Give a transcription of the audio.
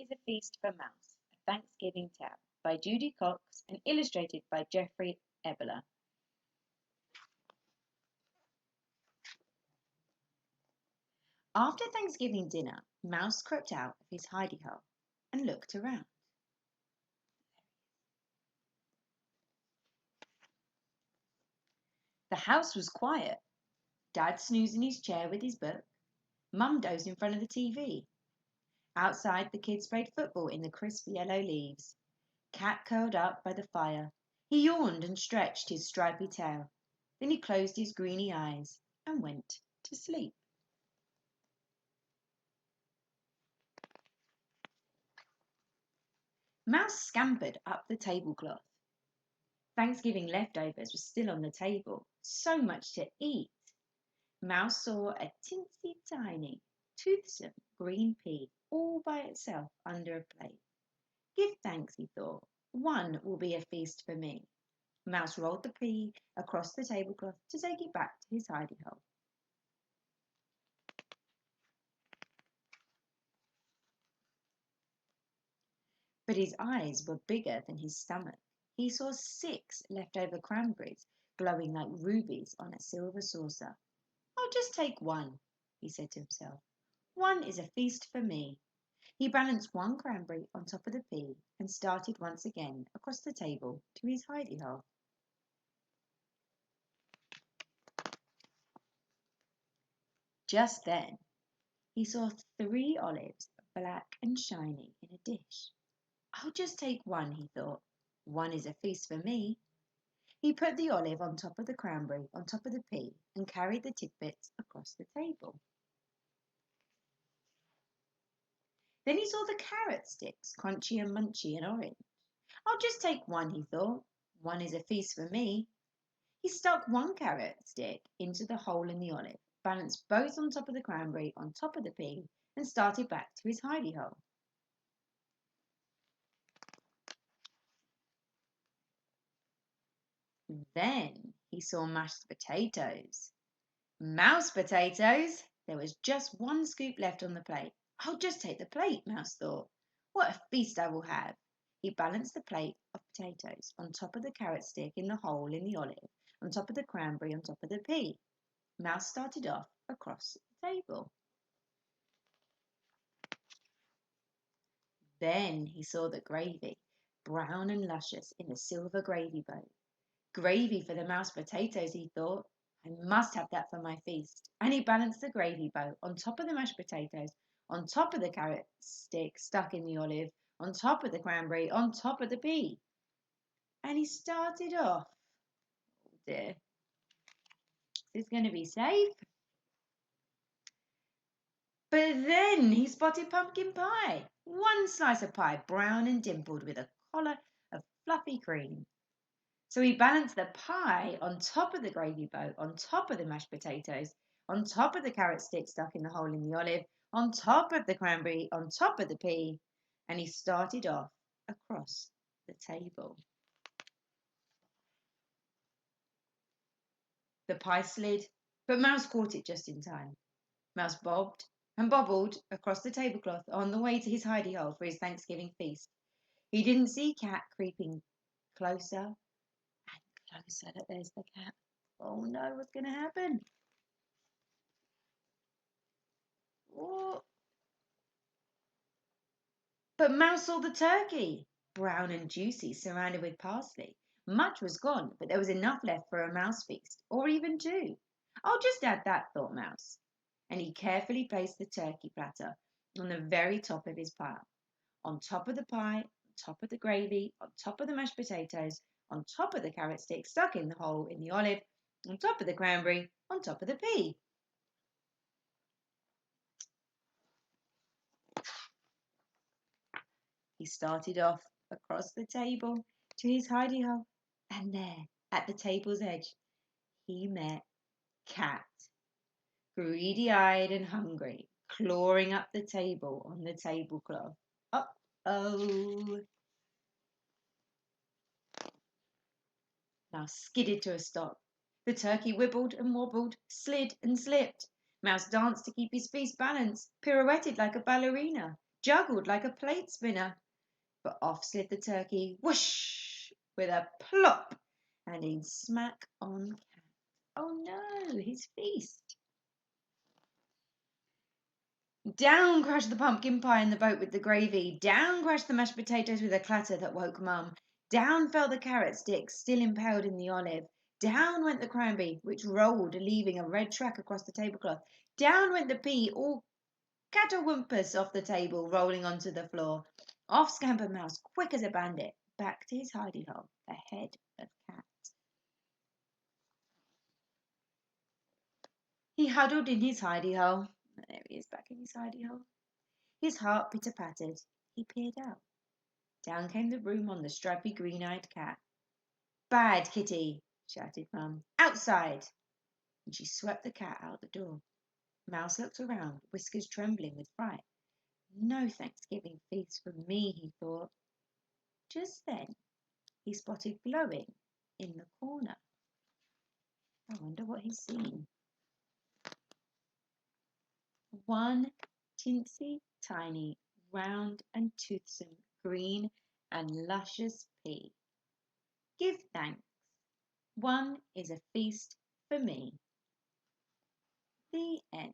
is a Feast for Mouse, a Thanksgiving Tale by Judy Cox and illustrated by Jeffrey Ebeler. After Thanksgiving dinner, Mouse crept out of his hidey hole and looked around. The house was quiet. Dad snoozed in his chair with his book. Mum dozed in front of the TV. Outside, the kids played football in the crisp yellow leaves. Cat curled up by the fire. He yawned and stretched his stripy tail. Then he closed his greeny eyes and went to sleep. Mouse scampered up the tablecloth. Thanksgiving leftovers were still on the table. So much to eat. Mouse saw a tinsy tiny, toothsome green pea all by itself under a plate. Give thanks, he thought. One will be a feast for me. Mouse rolled the pea across the tablecloth to take it back to his hidey hole. But his eyes were bigger than his stomach. He saw 6 leftover cranberries glowing like rubies on a silver saucer. I'll just take one, he said to himself. One is a feast for me. He balanced one cranberry on top of the pea and started once again across the table to his hidey hole. Just then, he saw 3 olives, black and shiny, in a dish. I'll just take one, he thought. One is a feast for me. He put the olive on top of the cranberry, on top of the pea, and carried the tidbits across the table. Then he saw the carrot sticks, crunchy and munchy and orange. I'll just take one, he thought. One is a feast for me. He stuck one carrot stick into the hole in the olive, balanced both on top of the cranberry, on top of the pea, and started back to his hidey hole. Then he saw mashed potatoes. Mouse potatoes! There was just one scoop left on the plate. I'll just take the plate, Mouse thought. What a feast I will have! He balanced the plate of potatoes on top of the carrot stick in the hole in the olive, on top of the cranberry, on top of the pea. Mouse started off across the table. Then he saw the gravy, brown and luscious in a silver gravy boat. Gravy for the mouse potatoes, he thought. I must have that for my feast. And he balanced the gravy boat on top of the mashed potatoes, on top of the carrot stick stuck in the olive, on top of the cranberry, on top of the pea. And he started off. Oh dear. Is this going to be safe? But then he spotted pumpkin pie. One slice of pie, brown and dimpled with a collar of fluffy cream. So he balanced the pie on top of the gravy boat, on top of the mashed potatoes, on top of the carrot stick stuck in the hole in the olive, on top of the cranberry, on top of the pea, and he started off across the table. The pie slid, but Mouse caught it just in time. Mouse bobbed and bobbled across the tablecloth on the way to his hidey hole for his Thanksgiving feast. He didn't see Cat creeping closer and closer. Look, there's the cat. Oh no, what's going to happen? Oh. But Mouse saw the turkey, brown and juicy, surrounded with parsley. Much was gone, but there was enough left for a mouse feast, or even 2. I'll just add that, thought Mouse. And he carefully placed the turkey platter on the very top of his pile. On top of the pie, on top of the gravy, on top of the mashed potatoes, on top of the carrot stick stuck in the hole in the olive, on top of the cranberry, on top of the pea. He started off across the table to his hidey hole, and there, at the table's edge, he met Cat, greedy-eyed and hungry, clawing up the table on the tablecloth. Uh-oh! Mouse skidded to a stop. The turkey wibbled and wobbled, slid and slipped. Mouse danced to keep his feast balanced, pirouetted like a ballerina, juggled like a plate spinner. But off slid the turkey, whoosh, with a plop, and in smack on Cat. Oh no, his feast. Down crashed the pumpkin pie in the boat with the gravy. Down crashed the mashed potatoes with a clatter that woke Mum. Down fell the carrot stick, still impaled in the olive. Down went the cranberry, which rolled, leaving a red track across the tablecloth. Down went the pea, all catawampus off the table, rolling onto the floor. Off scampered Mouse, quick as a bandit, back to his hidey hole, ahead of Cat. He huddled in his hidey hole. There he is, back in his hidey hole. His heart pitter-pattered. He peered out. Down came the broom on the stripy green-eyed cat. Bad kitty, shouted Mum. Outside! And she swept the cat out the door. Mouse looked around, whiskers trembling with fright. No Thanksgiving feast for me, he thought. Just then he spotted glowing in the corner. I wonder what he's seen. One tinsy, tiny, round and toothsome, green and luscious pea. Give thanks. One is a feast for me. The end.